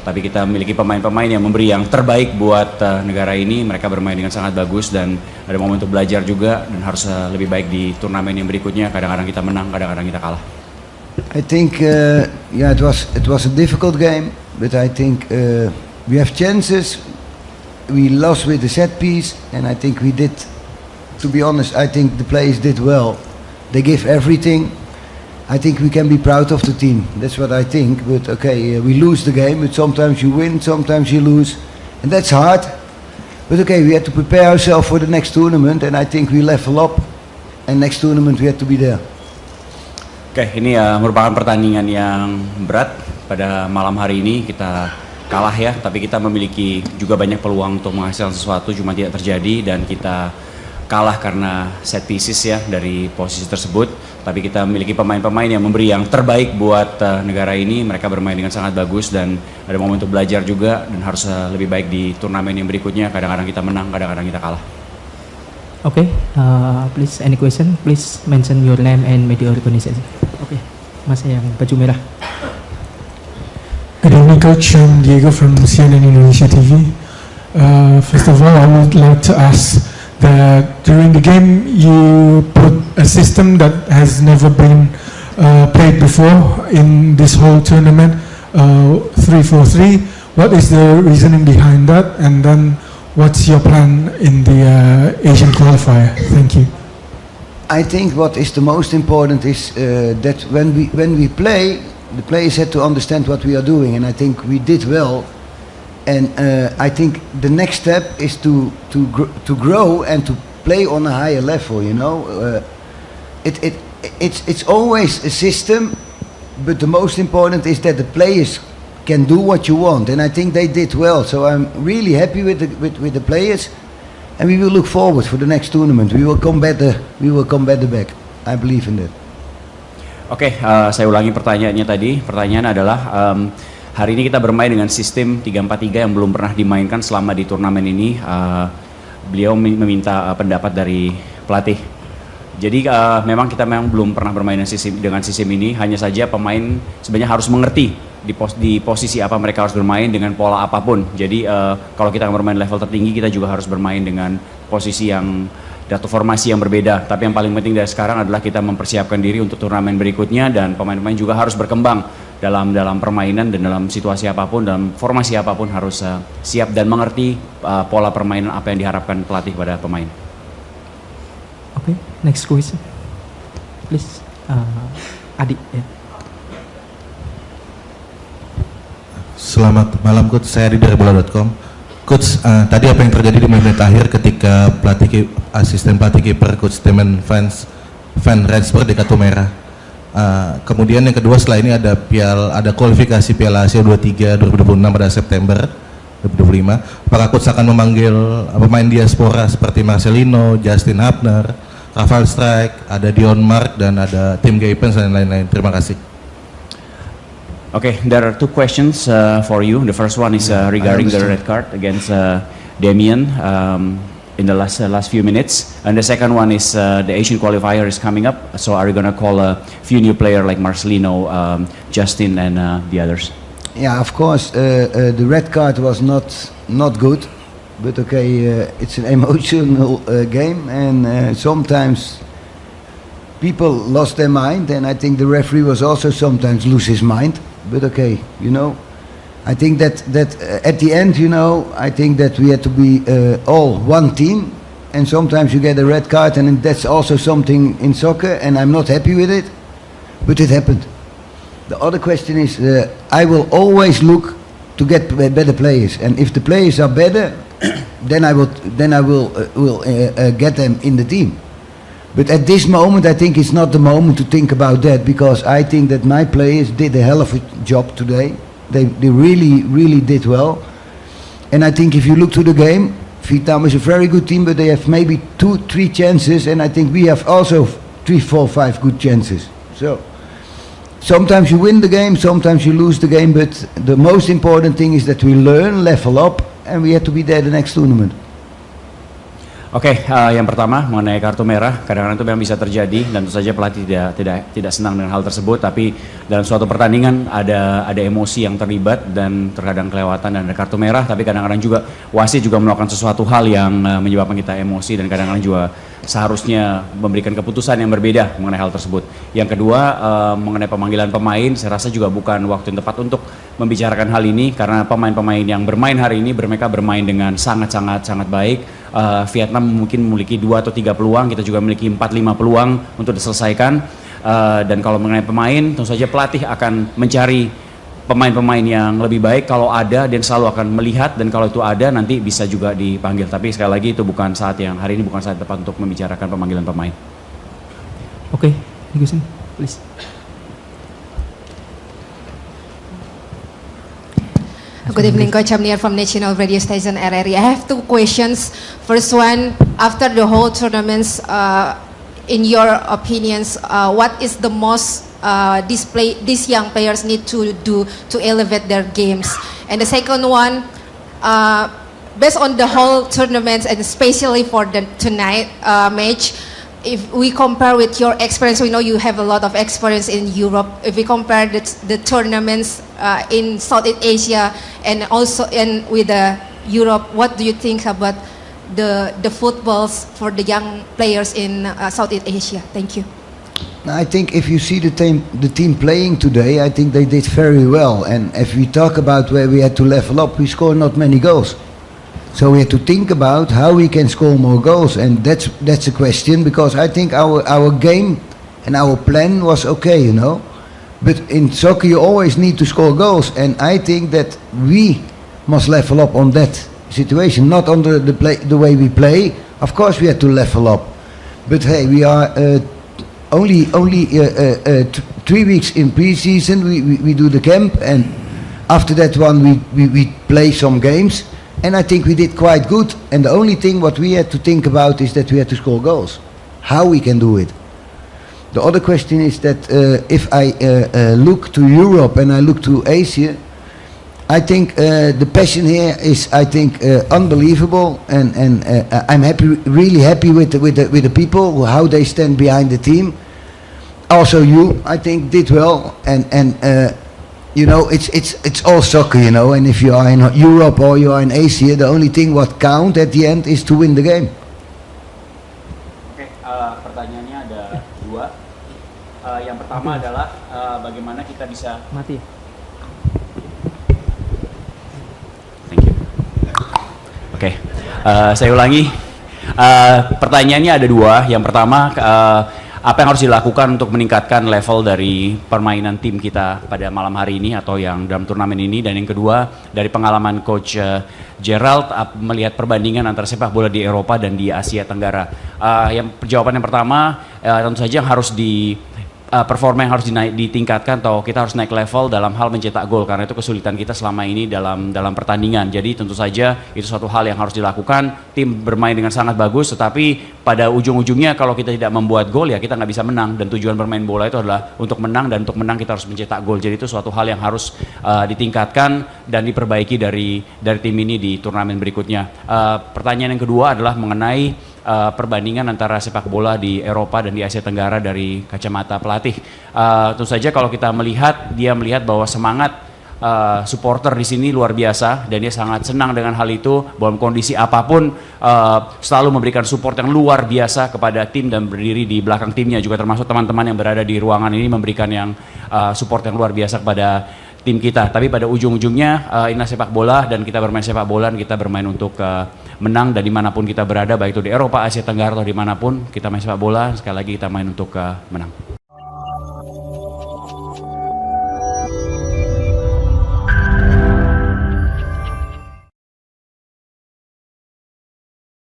Tapi kita memiliki pemain-pemain yang memberi yang terbaik buat negara ini. Mereka bermain dengan sangat bagus dan ada momen untuk belajar juga dan harus lebih baik di turnamen yang berikutnya. Kadang-kadang kita menang, kadang-kadang kita kalah. I think it was a difficult game, but I think we have chances. We lost with the set piece, and I think we did. To be honest, I think the players did well. They gave everything. I think we can be proud of the team. That's what I think. But okay, we lose the game, but sometimes you win, sometimes you lose, and that's hard. But okay, we had to prepare ourselves for the next tournament, and I think we level up. And next tournament we had to be there. Oke, ini merupakan pertandingan yang berat pada malam hari ini. Kita kalah ya, tapi kita memiliki juga banyak peluang untuk menghasilkan sesuatu, cuma tidak terjadi dan kita kalah karena set pieces ya dari posisi tersebut. Tapi kita memiliki pemain-pemain yang memberi yang terbaik buat negara ini. Mereka bermain dengan sangat bagus dan ada momen untuk belajar juga dan harus lebih baik di turnamen yang berikutnya. Kadang-kadang kita menang, kadang-kadang kita kalah. Okay, please any question, please mention your name and media organization. Okay, Mas yang baju merah. Good evening, Coach. I'm Diego from CNN Indonesia TV. First of all, I would like to ask that during the game you put a system that has never been played before in this whole tournament, 3-4-3. What is the reasoning behind that? And then what's your plan in the Asian qualifier? Thank you. I think what is the most important is that when we play, the players had to understand what we are doing, and I think we did well. And I think the next step is to grow and to play on a higher level. You know, it's always a system, but the most important is that the players can do what you want, and I think they did well. So I'm really happy with the players, and we will look forward for the next tournament. We will come better. We will come better back. I believe in that. Oke, saya ulangi pertanyaannya tadi. Pertanyaan adalah hari ini kita bermain dengan sistem 3-4-3 yang belum pernah dimainkan selama di turnamen ini. Beliau meminta pendapat dari pelatih. Jadi memang kita belum pernah bermain dengan sistem ini. Hanya saja pemain sebenarnya harus mengerti di posisi apa mereka harus bermain dengan pola apapun. Jadi kalau kita bermain level tertinggi, kita juga harus bermain dengan posisi yang atau formasi yang berbeda. Tapi yang paling penting dari sekarang adalah kita mempersiapkan diri untuk turnamen berikutnya, dan pemain-pemain juga harus berkembang dalam permainan dan dalam situasi apapun, dalam formasi apapun harus siap dan mengerti pola permainan apa yang diharapkan pelatih pada pemain. Okay, next question, please. Adi. Yeah. Selamat malam, Coach. Saya Adi dari bola.com. Coach, tadi apa yang terjadi di menit akhir ketika asisten pelatih kiper Coach Stemen Van Rensburg di kartu merah? Kemudian yang kedua, setelah ini ada kualifikasi Piala Asia 23 2026 pada September 2025. Apakah Coach akan memanggil pemain diaspora seperti Marcelino, Justin Hapner, Rafael Strijk, ada Dion Mark, dan ada Tim Gapens dan lain-lain? Terima kasih. Okay, there are two questions for you. The first one is regarding the red card against Damian in the last few minutes, and the second one is the Asian qualifier is coming up. So are you gonna call a few new player like Marcelino, Justin, and the others? Yeah, of course. The red card was not good, but okay, it's an emotional game, and sometimes people lost their mind, and I think the referee was also sometimes lose his mind. But okay, you know, I think that at the end, you know, I think that we had to be all one team, and sometimes you get a red card, and that's also something in soccer, and I'm not happy with it, but it happened. The other question is, I will always look to get better players, and if the players are better, then I will get them in the team. But at this moment, I think it's not the moment to think about that, because I think that my players did a hell of a job today. They really did well. And I think if you look to the game, Vietnam is a very good team, but they have maybe 2-3 chances, and I think we have also 3, 4, 5 good chances. So sometimes you win the game, sometimes you lose the game, but the most important thing is that we learn, level up, and we have to be there the next tournament. Oke, yang pertama mengenai kartu merah, kadang-kadang itu memang bisa terjadi dan tentu saja pelatih tidak senang dengan hal tersebut. Tapi dalam suatu pertandingan ada emosi yang terlibat dan terkadang kelewatan dan ada kartu merah. Tapi kadang-kadang juga wasit juga melakukan sesuatu hal yang menyebabkan kita emosi dan kadang-kadang juga seharusnya memberikan keputusan yang berbeda mengenai hal tersebut. Yang kedua, mengenai pemanggilan pemain, saya rasa juga bukan waktu yang tepat untuk membicarakan hal ini karena pemain-pemain yang bermain hari ini mereka bermain dengan sangat baik. Vietnam mungkin memiliki 2 atau 3 peluang, kita juga memiliki 4-5 peluang untuk diselesaikan. Dan kalau mengenai pemain, tentu saja pelatih akan mencari pemain-pemain yang lebih baik kalau ada, dan selalu akan melihat, dan kalau itu ada nanti bisa juga dipanggil. Tapi sekali lagi itu bukan saat yang hari ini bukan saat tepat untuk membicarakan pemanggilan pemain. Oke, thank you, please. Good evening, Coach. I'm Nia from National Radio Station RRI. I have 2 questions. First one, after the whole tournaments, in your opinions, what is the most these young players need to do to elevate their games? And the second one, based on the whole tournaments and especially for the tonight match, if we compare with your experience, we know you have a lot of experience in Europe. If we compare the tournaments in Southeast Asia and also with Europe, what do you think about the footballs for the young players in Southeast Asia? Thank you. I think if you see the team playing today, I think they did very well. And if we talk about where we had to level up, we scored not many goals. So we had to think about how we can score more goals, and that's a question, because I think our game and our plan was okay, you know. But in soccer you always need to score goals, and I think that we must level up on that situation, not on the way we play. Of course we had to level up, but hey, we are only 3 weeks in pre-season. We do the camp, and after that one we play some games. And I think we did quite good. And the only thing what we had to think about is that we had to score goals. How we can do it. The other question is that if I look to Europe and I look to Asia, I think the passion here is, I think, unbelievable. And I'm really happy with the people, how they stand behind the team. Also you, I think, did well. And you know, it's all soccer, you know, and if you are in Europe or you are in Asia, the only thing what count at the end is to win the game. Oke, pertanyaannya ada 2. Yang pertama adalah bagaimana kita bisa Mati. Thank you. Oke, saya ulangi. Pertanyaannya ada 2. Yang pertama, apa yang harus dilakukan untuk meningkatkan level dari permainan tim kita pada malam hari ini atau yang dalam turnamen ini, dan yang kedua dari pengalaman Coach Gerald melihat perbandingan antara sepak bola di Eropa dan di Asia Tenggara. Jawaban yang pertama, tentu saja harus performa yang harus ditingkatkan, atau kita harus naik level dalam hal mencetak gol, karena itu kesulitan kita selama ini dalam pertandingan. Jadi tentu saja itu suatu hal yang harus dilakukan. Tim bermain dengan sangat bagus, tetapi pada ujung-ujungnya kalau kita tidak membuat gol ya kita nggak bisa menang, dan tujuan bermain bola itu adalah untuk menang, dan untuk menang kita harus mencetak gol. Jadi itu suatu hal yang harus ditingkatkan dan diperbaiki dari tim ini di turnamen berikutnya. Pertanyaan yang kedua adalah mengenai perbandingan antara sepak bola di Eropa dan di Asia Tenggara dari kacamata pelatih. Tentu saja kalau kita melihat bahwa semangat supporter di sini luar biasa, dan dia sangat senang dengan hal itu. Dalam kondisi apapun selalu memberikan support yang luar biasa kepada tim dan berdiri di belakang timnya, juga termasuk teman-teman yang berada di ruangan ini memberikan support yang luar biasa kepada tim kita. Tapi pada ujung-ujungnya inilah sepak bola, dan kita bermain sepak bola, dan kita bermain untuk menang, dan dimanapun kita berada, baik itu di Eropa, Asia Tenggara atau dimanapun kita main sepak bola, sekali lagi kita main untuk menang.